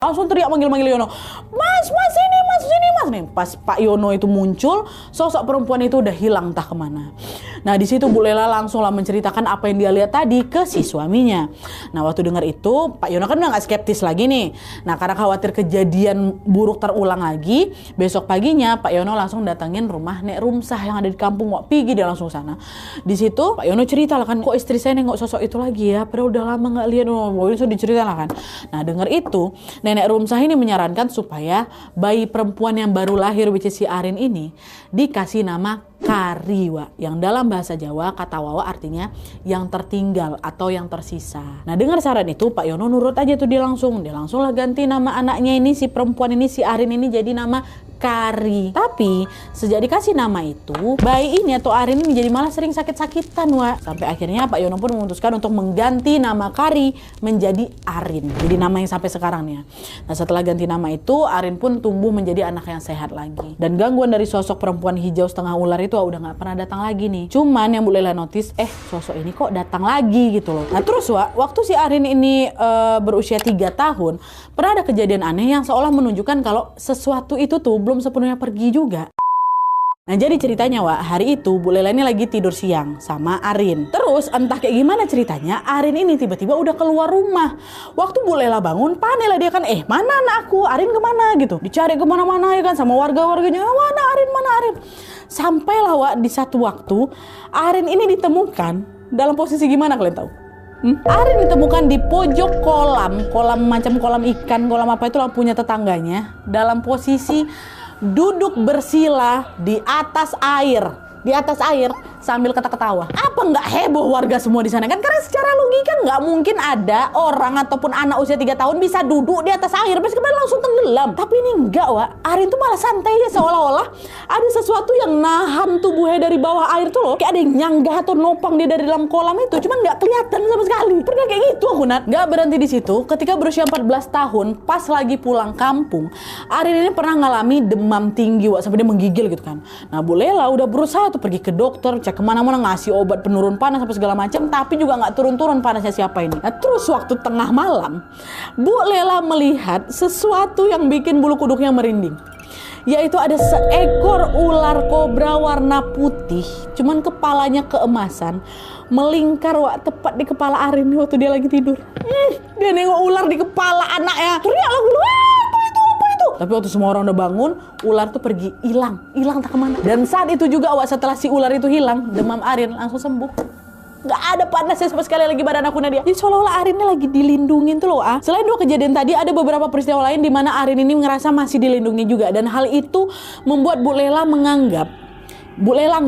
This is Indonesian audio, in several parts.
Langsung teriak manggil-manggil Yono. Mas ini mas, sini mas. Nih, pas Pak Yono itu muncul, sosok perempuan itu udah hilang entah kemana. Nah di situ Bu Lela langsung lah menceritakan apa yang dia lihat tadi ke si suaminya. Nah waktu dengar itu Pak Yono kan udah gak skeptis lagi nih. Nah karena khawatir kejadian buruk terulang lagi, besok paginya Pak Yono langsung datangin rumah Nek Rumsah yang ada di kampung Wak Pigi, dia langsung sana. Di situ Pak Yono cerita lah kan, kok istri saya nengok sosok itu lagi ya, padahal udah lama nggak lihat. Itu dicerita lah kan. Nah dengar itu Nenek Rumsah ini menyarankan supaya bayi perempuan yang baru lahir which is si Arin ini dikasih nama Kari, Wak, yang dalam bahasa Jawa kata Wawa artinya yang tertinggal atau yang tersisa. Nah dengar saran itu Pak Yono nurut aja tuh, dia langsung lah ganti nama anaknya ini, si perempuan ini, si Arin ini jadi nama Kari. Tapi sejak dikasih nama itu, bayi ini atau Arin ini jadi malah sering sakit-sakitan, Wak. Sampai akhirnya Pak Yono pun memutuskan untuk mengganti nama Kari menjadi Arin. Jadi nama yang sampai sekarang nih. Nah setelah ganti nama itu, Arin pun tumbuh menjadi anak yang sehat lagi. Dan gangguan dari sosok perempuan hijau setengah ular itu udah gak pernah datang lagi nih. Cuman yang Bu Lela notice, sosok ini kok datang lagi gitu loh. Nah terus Wak, waktu si Arin ini berusia 3 tahun, pernah ada kejadian aneh yang seolah menunjukkan kalau sesuatu itu tuh belum sepenuhnya pergi juga. Nah jadi ceritanya Wak, hari itu Bu Lela ini lagi tidur siang sama Arin. Terus entah kayak gimana ceritanya, Arin ini tiba-tiba udah keluar rumah. Waktu Bu Lela bangun, panik lah dia kan, mana anakku, Arin kemana gitu. Dicari kemana-mana ya kan sama warga-warganya, mana Arin, mana Arin. Sampailah Wak di satu waktu, Arin ini ditemukan dalam posisi gimana kalian tahu? Arin ditemukan di pojok kolam macam kolam ikan, kolam apa itu lah punya tetangganya, dalam posisi duduk bersila di atas air sambil ketawa. Apa nggak heboh warga semua di sana kan? Karena secara logika nggak mungkin ada orang ataupun anak usia 3 tahun bisa duduk di atas air, terus kemudian langsung tenggelam. Tapi ini enggak, Wak. Arin tuh malah santai aja, seolah-olah ada sesuatu yang nahan tubuhnya dari bawah air tuh loh. Kayak ada yang nyanggah atau nopang dia dari dalam kolam itu, cuman nggak kelihatan sama sekali. Pernah kayak gitu aku, Nat. Nggak berhenti di situ. Ketika berusia 14 tahun, pas lagi pulang kampung, Arin ini pernah ngalami demam tinggi, Wak, sampai dia menggigil gitu kan. Nah, Bu Lela udah berusaha tuh pergi ke dokter, cek kemana-mana, ngasih obat penurun panas apa segala macam, tapi juga nggak turun-turun panasnya siapa ini. Nah terus waktu tengah malam, Bu Lela melihat sesuatu yang bikin bulu kuduknya merinding, yaitu ada seekor ular kobra warna putih, cuman kepalanya keemasan, melingkar Wak tepat di kepala Arin waktu dia lagi tidur. Dia nengok ular di kepala anaknya, teriak lah gue, apa itu? Tapi waktu semua orang udah bangun, ular tuh pergi, hilang tak kemana. Dan saat itu juga Wak, setelah si ular itu hilang, demam Arin langsung sembuh. Gak ada panasnya sama sekali lagi badan aku Nadia. Jadi seolah-olah Arin ini lagi dilindungin tuh loh. Selain 2 kejadian tadi, ada beberapa peristiwa lain di mana Arin ini ngerasa masih dilindungi juga. Dan hal itu membuat Bu Lela menganggap, Bu Lela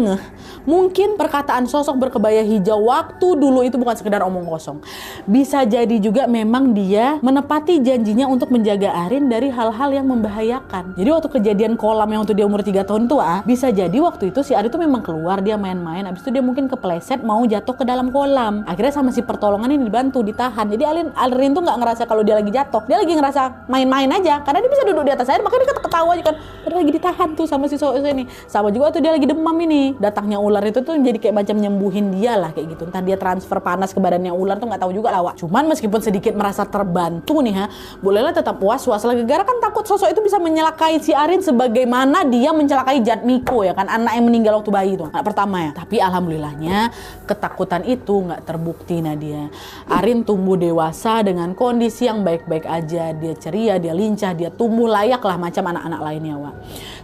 mungkin perkataan sosok berkebaya hijau waktu dulu itu bukan sekedar omong kosong. Bisa jadi juga memang dia menepati janjinya untuk menjaga Arin dari hal-hal yang membahayakan. Jadi waktu kejadian kolam yang waktu dia umur 3 tahun tuh bisa jadi waktu itu si Arin tuh memang keluar, dia main-main, abis itu dia mungkin kepleset mau jatuh ke dalam kolam. Akhirnya sama si pertolongan ini dibantu, ditahan. Jadi Arin tuh gak ngerasa kalau dia lagi jatuh, dia lagi ngerasa main-main aja karena dia bisa duduk di atas air, makanya dia ketawa aja kan. Dia lagi ditahan tuh sama si sosok ini. Sama juga tuh dia lagi demam ini, datangnya ular itu tuh jadi kayak macam nyembuhin dia lah kayak gitu. Entah dia transfer panas ke badannya ular tuh nggak tahu juga lah, Wak. Cuman meskipun sedikit merasa terbantu nih Bu Lela tetap was-was lagi gara kan takut sosok itu bisa menyelakai si Arin sebagaimana dia mencelakai Jatmiko ya kan, anak yang meninggal waktu bayi itu, anak pertama ya. Tapi alhamdulillahnya ketakutan itu nggak terbukti Nadia. Arin tumbuh dewasa dengan kondisi yang baik-baik aja, dia ceria, dia lincah, dia tumbuh layak lah macam anak-anak lainnya, Wak.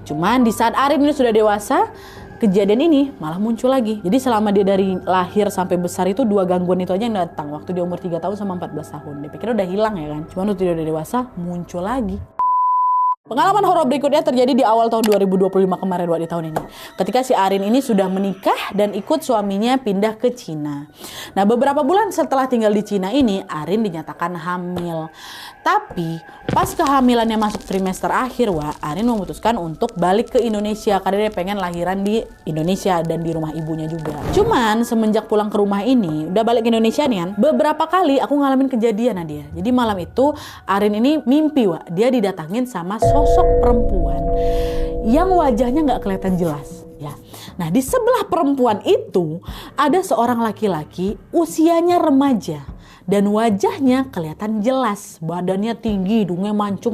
Cuman di saat Arin ini sudah dewasa, kejadian ini malah muncul lagi. Jadi selama dia dari lahir sampai besar itu 2 gangguan itu aja yang datang. Waktu dia umur 3 tahun sama 14 tahun. Dia pikir udah hilang ya kan. Cuman waktu dia udah dewasa muncul lagi. Pengalaman horor berikutnya terjadi di awal tahun 2025 kemarin, Wak, di tahun ini. Ketika si Arin ini sudah menikah dan ikut suaminya pindah ke Cina. Nah, beberapa bulan setelah tinggal di Cina ini, Arin dinyatakan hamil. Tapi pas kehamilannya masuk trimester akhir, Wak, Arin memutuskan untuk balik ke Indonesia karena dia pengen lahiran di Indonesia dan di rumah ibunya juga. Cuman semenjak pulang ke rumah ini, udah balik ke Indonesia nih kan, beberapa kali aku ngalamin kejadian Nadia. Jadi malam itu Arin ini mimpi, Wak, dia didatangin sama sosok perempuan yang wajahnya nggak kelihatan jelas ya. Nah di sebelah perempuan itu ada seorang laki-laki usianya remaja dan wajahnya kelihatan jelas, badannya tinggi, hidungnya mancung.